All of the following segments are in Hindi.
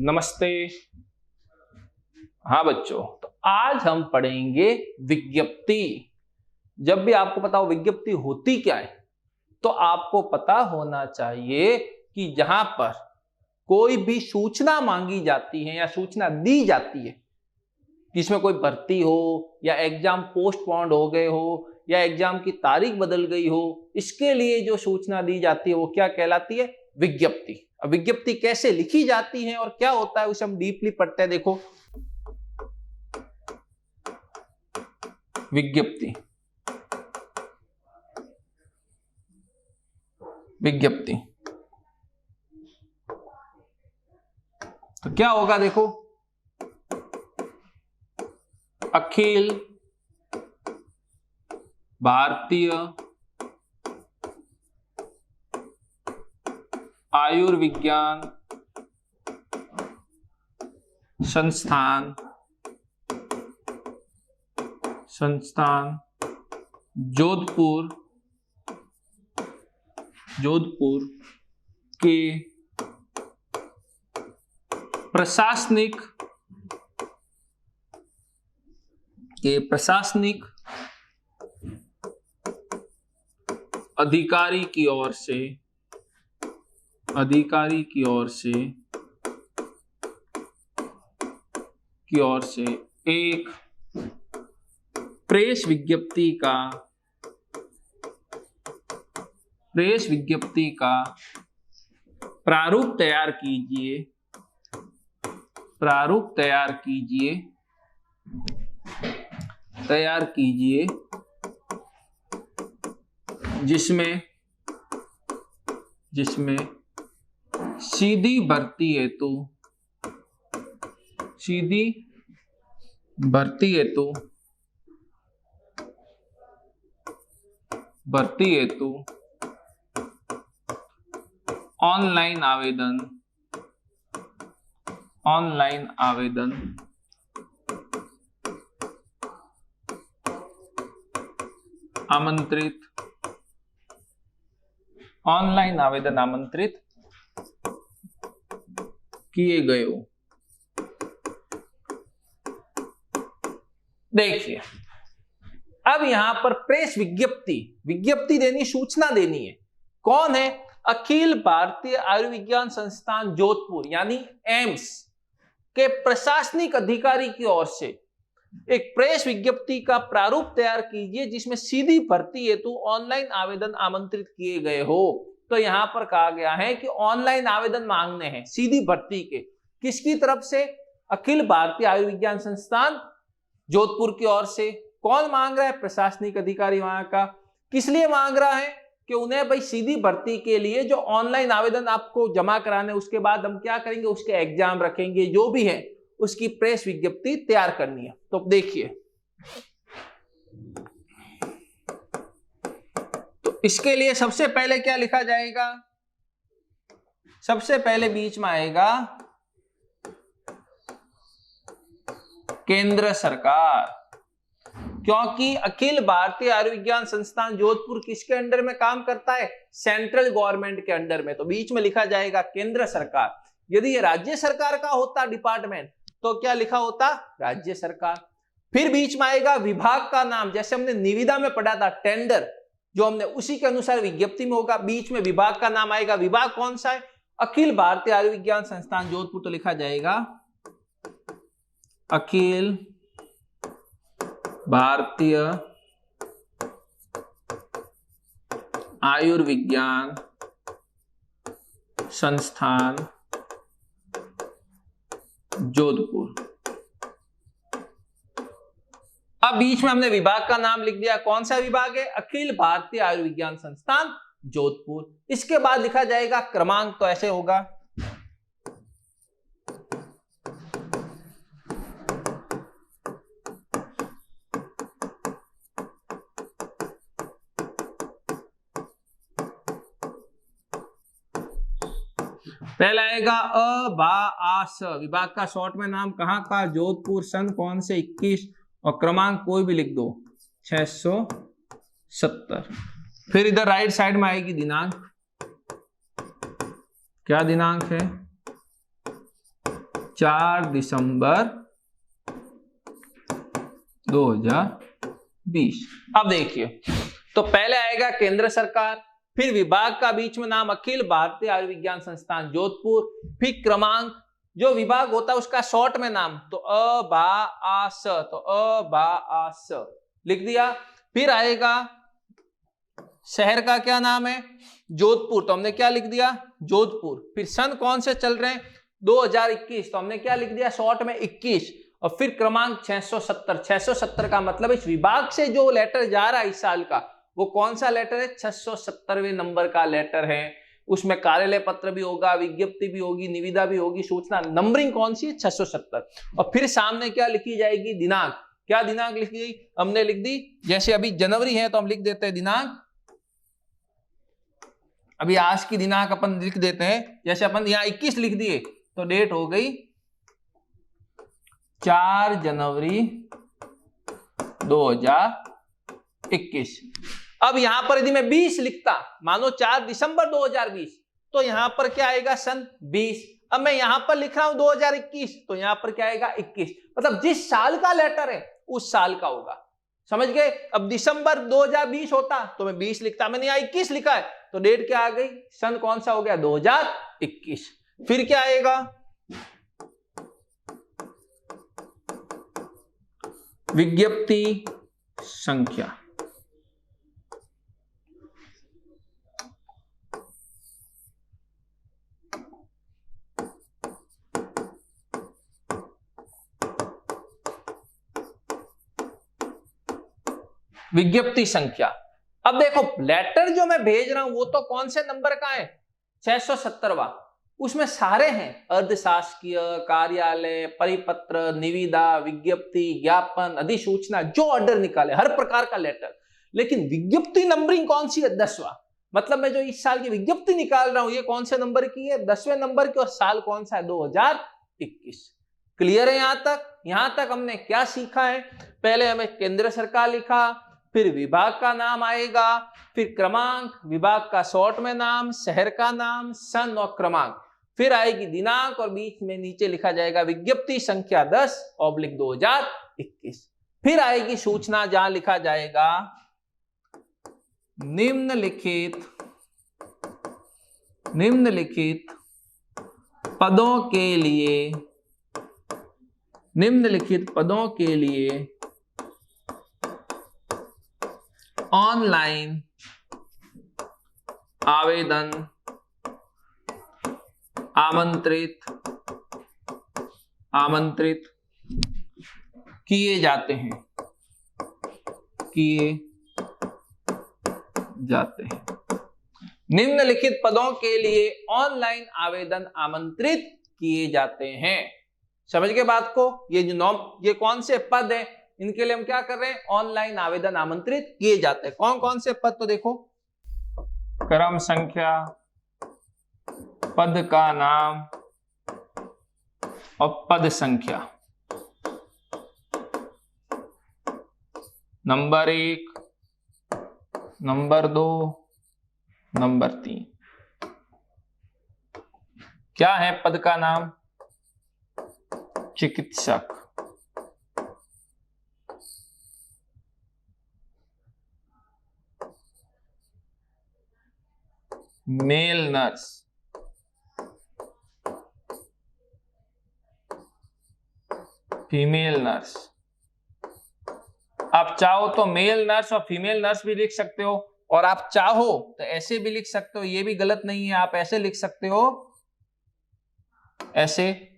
नमस्ते। हाँ बच्चों, तो आज हम पढ़ेंगे विज्ञप्ति। जब भी आपको पता हो विज्ञप्ति होती क्या है, तो आपको पता होना चाहिए कि जहां पर कोई भी सूचना मांगी जाती है या सूचना दी जाती है, जिसमें कोई भर्ती हो या एग्जाम पोस्टपोन्ड हो गए हो या एग्जाम की तारीख बदल गई हो, इसके लिए जो सूचना दी जाती है वो क्या कहलाती है? विज्ञप्ति। अब विज्ञप्ति कैसे लिखी जाती है और क्या होता है उसे हम डीपली पढ़ते हैं। देखो, विज्ञप्ति विज्ञप्ति तो क्या होगा? देखो, अखिल भारतीय आयुर्विज्ञान संस्थान जोधपुर के प्रशासनिक अधिकारी की ओर से एक प्रेस विज्ञप्ति का प्रारूप तैयार कीजिए जिसमें सीधी भर्ती हेतु ऑनलाइन आवेदन आमंत्रित किए गए हो। देखिए, अब यहां पर प्रेस विज्ञप्ति देनी, सूचना देनी है। कौन है? अखिल भारतीय आयुर्विज्ञान संस्थान जोधपुर यानी एम्स के प्रशासनिक अधिकारी की ओर से एक प्रेस विज्ञप्ति का प्रारूप तैयार कीजिए जिसमें सीधी भर्ती हेतु ऑनलाइन आवेदन आमंत्रित किए गए हो। तो यहां पर कहा गया है कि ऑनलाइन आवेदन मांगने हैं सीधी भर्ती के। किसकी तरफ से? अखिल भारतीय आयुर्विज्ञान संस्थान जोधपुर की ओर से। कौन मांग रहा है? प्रशासनिक अधिकारी वहां का। किस लिए मांग रहा है? कि उन्हें भाई सीधी भर्ती के लिए जो ऑनलाइन आवेदन आपको जमा कराने, उसके बाद हम क्या करेंगे, उसके एग्जाम रखेंगे, जो भी है उसकी प्रेस विज्ञप्ति तैयार करनी है। तो देखिए, तो इसके लिए सबसे पहले क्या लिखा जाएगा? सबसे पहले बीच में आएगा केंद्र सरकार, क्योंकि अखिल भारतीय आयुर्विज्ञान संस्थान जोधपुर किसके अंडर में काम करता है? सेंट्रल गवर्नमेंट के अंडर में। तो बीच में लिखा जाएगा केंद्र सरकार। यदि ये राज्य सरकार का होता डिपार्टमेंट तो क्या लिखा होता? राज्य सरकार। फिर बीच में आएगा विभाग का नाम, जैसे हमने निविदा में पढ़ा था टेंडर, जो हमने उसी के अनुसार विज्ञप्ति में होगा। बीच में विभाग का नाम आएगा। विभाग कौन सा है? अखिल भारतीय आयुर्विज्ञान संस्थान जोधपुर। तो लिखा जाएगा अखिल भारतीय आयुर्विज्ञान संस्थान जोधपुर। अब बीच में हमने विभाग का नाम लिख दिया। कौन सा विभाग है? अखिल भारतीय आयुर्विज्ञान संस्थान जोधपुर। इसके बाद लिखा जाएगा क्रमांक। तो ऐसे होगा, पहला आएगा अ बा आ स। विभाग का शॉर्ट में नाम कहाँ का? जोधपुर। सन कौन से? 21। और क्रमांक कोई भी लिख दो, 670। फिर इधर राइट साइड में आएगी दिनांक। क्या दिनांक है? 4 दिसंबर 2020। अब देखिए, तो पहले आएगा केंद्र सरकार, फिर विभाग का बीच में नाम अखिल भारतीय आयुर्विज्ञान संस्थान जोधपुर, फिर क्रमांक, जो विभाग होता है उसका शॉर्ट में नाम, तो अ-बा-आ-स, तो अ-बा-आ-स लिख दिया। फिर आएगा शहर का क्या नाम है, जोधपुर, तो हमने क्या लिख दिया, जोधपुर। फिर सन कौन से चल रहे हैं, 2021, तो हमने क्या लिख दिया शॉर्ट में 21। और फिर क्रमांक 670, 670 का मतलब इस विभाग से जो लेटर जा रहा है इस साल का, वो कौन सा लेटर है, 670वें नंबर का लेटर है। उसमें कार्यालय पत्र भी होगा, विज्ञप्ति भी होगी, निविदा भी होगी, सूचना, नंबरिंग कौन सी है, 670। और फिर सामने क्या लिखी जाएगी, दिनांक, क्या दिनांक लिखी गई, हमने लिख दी, जैसे अभी जनवरी है तो हम लिख देते हैं दिनांक, अभी आज की दिनांक अपन लिख देते हैं, जैसे अपन यहाँ 21 लिख दिए तो डेट हो गई 4 जनवरी 2021। अब यहां पर यदि मैं 20 लिखता, मानो 4 दिसंबर 2020, तो यहां पर क्या आएगा, सन 20। अब मैं यहां पर लिख रहा हूं 2021, तो यहां पर क्या आएगा, 21। मतलब जिस साल का लेटर है उस साल का होगा, समझ गए। अब दिसंबर 2020 होता तो मैं 20 लिखता, मैंने यहाँ 21 लिखा है तो डेट क्या आ गई, सन कौन सा हो गया, 2021। फिर क्या आएगा, विज्ञप्ति संख्या, विज्ञप्ति संख्या। अब देखो लेटर जो मैं भेज रहा हूं वो तो कौन से नंबर का है, 670वां, उसमें सारे हैं, अर्धशासकीय, कार्यालय, परिपत्र, निविदा, विज्ञप्ति, ज्ञापन, अधिसूचना, जो ऑर्डर निकाले, हर प्रकार का लेटर। लेकिन विज्ञप्ति नंबरिंग कौन सी है, 10वां। मतलब मैं जो इस साल की विज्ञप्ति निकाल रहा हूं ये कौन से नंबर की है, 10वें नंबर की, और साल कौन सा है, 2021। क्लियर है यहां तक। यहां तक हमने क्या सीखा है, पहले हमें केंद्र सरकार लिखा, फिर विभाग का नाम आएगा, फिर क्रमांक, विभाग का शॉर्ट में नाम, शहर का नाम, सन और क्रमांक, फिर आएगी दिनांक, और बीच में नीचे लिखा जाएगा विज्ञप्ति संख्या 10/2021। फिर आएगी सूचना, जहां लिखा जाएगा निम्नलिखित पदों के लिए ऑनलाइन आवेदन आमंत्रित किए जाते हैं। निम्नलिखित पदों के लिए ऑनलाइन आवेदन आमंत्रित किए जाते हैं। समझ गए बात को। ये जो ये कौन से पद है, इनके लिए हम क्या कर रहे हैं, ऑनलाइन आवेदन आमंत्रित किए जाते हैं। कौन कौन से पद, तो देखो क्रम संख्या, पद का नाम और पद संख्या, नंबर 1, नंबर 2, नंबर 3। क्या है पद का नाम, चिकित्सक, मेल नर्स, फीमेल नर्स। आप चाहो तो मेल नर्स और फीमेल नर्स भी लिख सकते हो, और आप चाहो तो ऐसे भी लिख सकते हो, ये भी गलत नहीं है। आप ऐसे लिख सकते हो, ऐसे,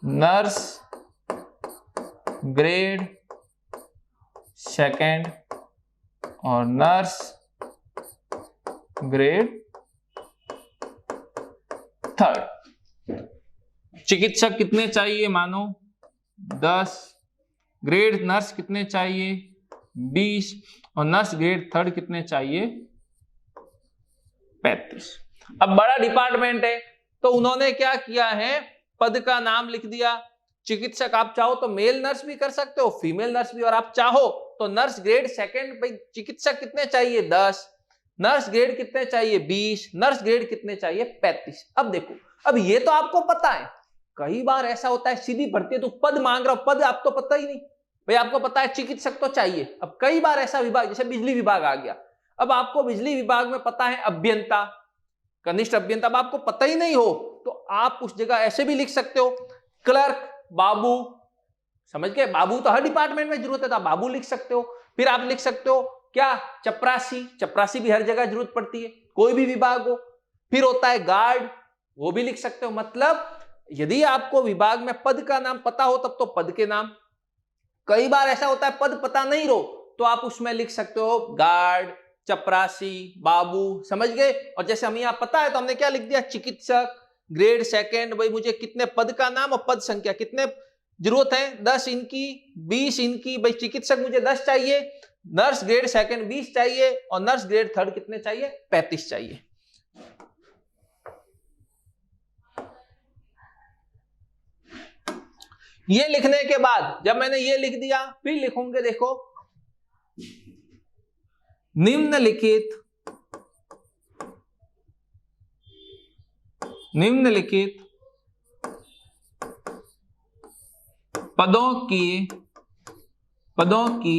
नर्स ग्रेड 2 और नर्स ग्रेड 3। चिकित्सक कितने चाहिए, मानो 10, ग्रेड नर्स कितने चाहिए, 20, और नर्स ग्रेड 3 कितने चाहिए, 35। अब बड़ा डिपार्टमेंट है तो उन्होंने क्या किया है, पद का नाम लिख दिया, चिकित्सक। आप चाहो तो मेल नर्स भी कर सकते हो, फीमेल नर्स भी, और आप चाहो तो नर्स ग्रेड 2, भाई चिकित्सक कितने चाहिए, 10, नर्स ग्रेड कितने चाहिए, 20, नर्स ग्रेड कितने चाहिए, 35। अब देखो, अब ये तो आपको पता है, कई बार ऐसा होता है सीधी भर्ती है तो पद मांग रहा हूं, पद आप तो पता ही नहीं भाई, आपको पता है चिकित्सक तो चाहिए। अब कई बार ऐसा विभाग, जैसे बिजली विभाग आ गया, अब आपको बिजली विभाग में पता है अभियंता, कनिष्ठ अभियंता, अब आपको पता ही नहीं हो तो आप उस जगह ऐसे भी लिख सकते हो क्लर्क बाबू, समझ गए, बाबू तो हर डिपार्टमेंट में जरूरत है, तो आप बाबू लिख सकते हो। फिर आप लिख सकते हो क्या, चपरासी, चपरासी भी हर जगह जरूरत पड़ती है, कोई भी विभाग हो। फिर होता है गार्ड, वो भी लिख सकते हो। मतलब यदि आपको विभाग में पद का नाम पता हो तब तो पद के नाम, कई बार ऐसा होता है पद पता नहीं हो तो आप उसमें लिख सकते हो गार्ड, चपरासी, बाबू, समझ गए। और जैसे हमें यहां पता है तो हमने क्या लिख दिया, चिकित्सक ग्रेड सेकंड, भाई मुझे कितने पद का नाम और पद संख्या कितने जरूरत है, 10 इनकी 20 इनकी, भाई चिकित्सक मुझे 10 चाहिए, नर्स ग्रेड सेकंड 20 चाहिए और नर्स ग्रेड थर्ड कितने चाहिए, 35 चाहिए। ये लिखने के बाद जब मैंने ये लिख दिया फिर लिखूंगे, देखो निम्नलिखित पदों की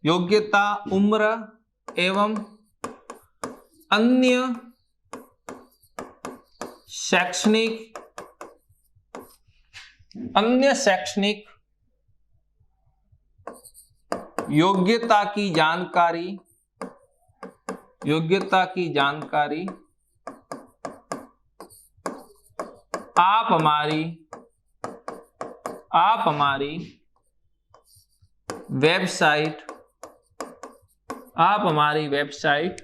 योग्यता उम्र एवं अन्य शैक्षणिक योग्यता की जानकारी आप हमारी वेबसाइट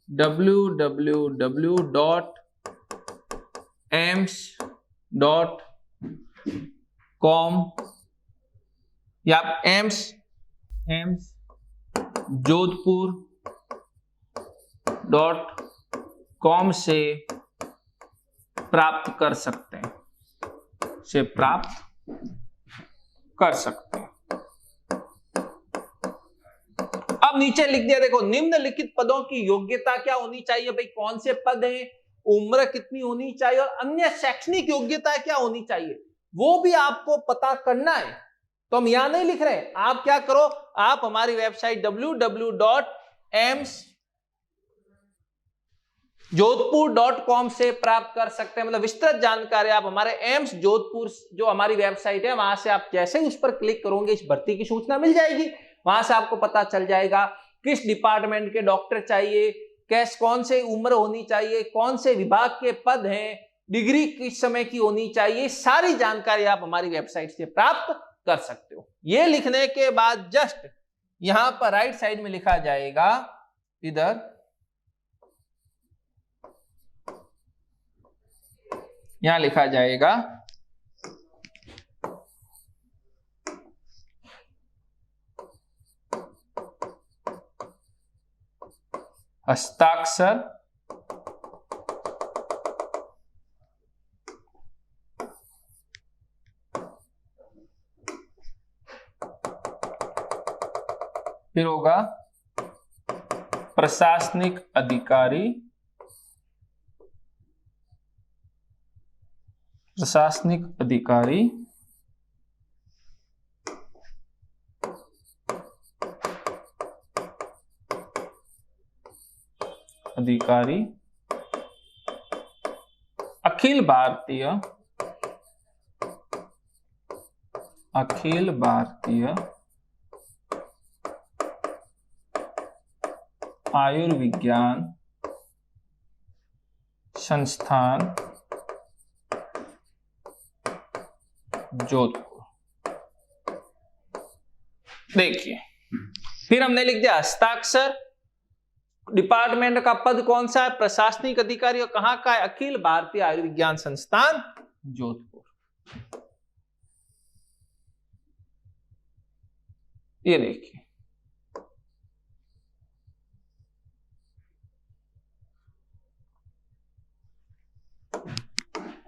www.aims.com या AIMSjodhpur.com से प्राप्त कर सकते हैं, अब नीचे लिख दिया, देखो निम्नलिखित पदों की योग्यता क्या होनी चाहिए, भाई कौन से पद हैं, उम्र कितनी होनी चाहिए और अन्य शैक्षणिक योग्यता क्या होनी चाहिए, वो भी आपको पता करना है। तो हम यहां नहीं लिख रहे, आप क्या करो, आप हमारी वेबसाइट www.aims.jodhpur.com से प्राप्त कर सकते हैं। मतलब विस्तृत जानकारी आप हमारे एम्स जोधपुर जो हमारी वेबसाइट है वहां से आप जैसे ही उस पर क्लिक करोगे इस भर्ती की सूचना मिल जाएगी। वहां से आपको पता चल जाएगा किस डिपार्टमेंट के डॉक्टर चाहिए, कौन से उम्र होनी चाहिए, कौन से विभाग के पद हैं, डिग्री किस समय की होनी चाहिए, सारी जानकारी आप हमारी वेबसाइट से प्राप्त कर सकते हो। ये लिखने के बाद जस्ट यहां पर राइट साइड में लिखा जाएगा, इधर यहां लिखा जाएगा हस्ताक्षर फिर होगा प्रशासनिक अधिकारी, अखिल भारतीय आयुर्विज्ञान संस्थान जोधपुर। देखिए फिर हमने लिख दिया हस्ताक्षर, डिपार्टमेंट का पद कौन सा है, प्रशासनिक अधिकारी, और कहां का है, अखिल भारतीय आयुर्विज्ञान संस्थान जोधपुर। ये देखिए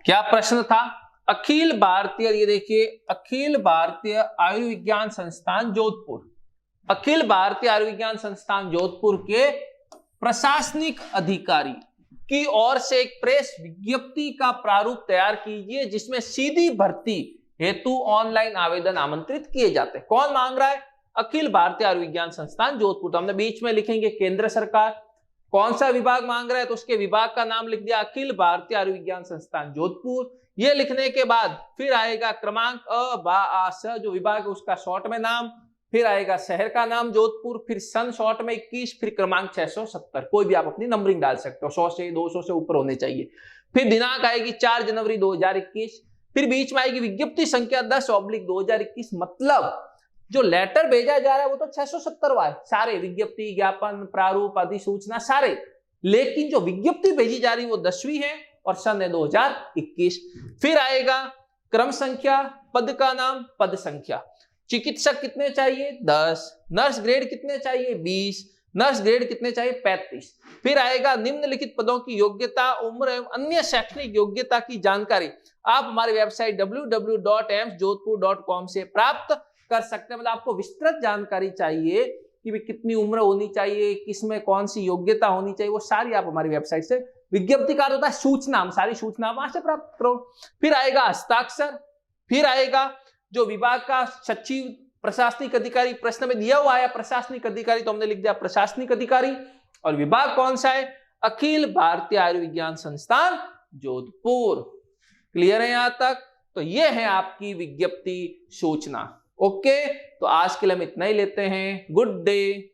क्या प्रश्न था, अखिल भारतीय, ये देखिए अखिल भारतीय आयुर्विज्ञान संस्थान जोधपुर, अखिल भारतीय आयुर्विज्ञान संस्थान जोधपुर के प्रशासनिक अधिकारी की ओर से एक प्रेस विज्ञप्ति का प्रारूप तैयार कीजिए जिसमें सीधी भर्ती हेतु ऑनलाइन आवेदन आमंत्रित किए जाते हैं। कौन मांग रहा है? अखिल भारतीय आयुर्विज्ञान संस्थान जोधपुर। तो हमने बीच में लिखेंगे केंद्र सरकार। कौन सा विभाग मांग रहा है? तो उसके विभाग का नाम लिख दिया अखिल भारतीय आयुर्विज्ञान संस्थान जोधपुर। ये लिखने के बाद फिर आएगा क्रमांक अ बा आ स, जो विभाग है उसका शॉर्ट में नाम, फिर आएगा शहर का नाम जोधपुर, फिर सन शॉर्ट में 21, फिर क्रमांक 670। कोई भी आप अपनी नंबरिंग डाल सकते हो, 100 से 200 से ऊपर होने चाहिए। फिर दिनांक आएगी 4 जनवरी 2021। फिर बीच में आएगी विज्ञप्ति संख्या 10/2021। मतलब जो लेटर भेजा जा रहा है वो तो 670वां है, सारे विज्ञप्ति, ज्ञापन, प्रारूप, अधिसूचना सारे। लेकिन जो विज्ञप्ति भेजी जा रही है वो 10वीं है और सन है 2021। फिर आएगा क्रम संख्या, पद का नाम, पद संख्या। चिकित्सक कितने चाहिए? 10। नर्स ग्रेड कितने चाहिए? 20। नर्स ग्रेड कितने चाहिए? 35। फिर आएगा निम्नलिखित पदों की योग्यता, उम्र एवं अन्य शैक्षणिक योग्यता की जानकारी आप हमारी वेबसाइट www.aimsjodhpur.com से प्राप्त कर सकते हैं। मतलब आपको विस्तृत जानकारी चाहिए कि भी कितनी उम्र होनी चाहिए, किसमें कौन सी योग्यता होनी चाहिए, वो सारी आप हमारी वेबसाइट से, विज्ञप्ति का होता है सूचना, हम सारी सूचना वहां से प्राप्त करो। फिर आएगा हस्ताक्षर। फिर आएगा जो विभाग का सचिव, प्रशासनिक अधिकारी, प्रश्न में दिया हुआ है प्रशासनिक अधिकारी, तो हमने लिख दिया प्रशासनिक अधिकारी। और विभाग कौन सा है? अखिल भारतीय आयुर्विज्ञान संस्थान जोधपुर। क्लियर है यहां तक? तो ये है आपकी विज्ञप्ति सूचना। ओके, तो आज के लिए हम इतना ही लेते हैं। Good day.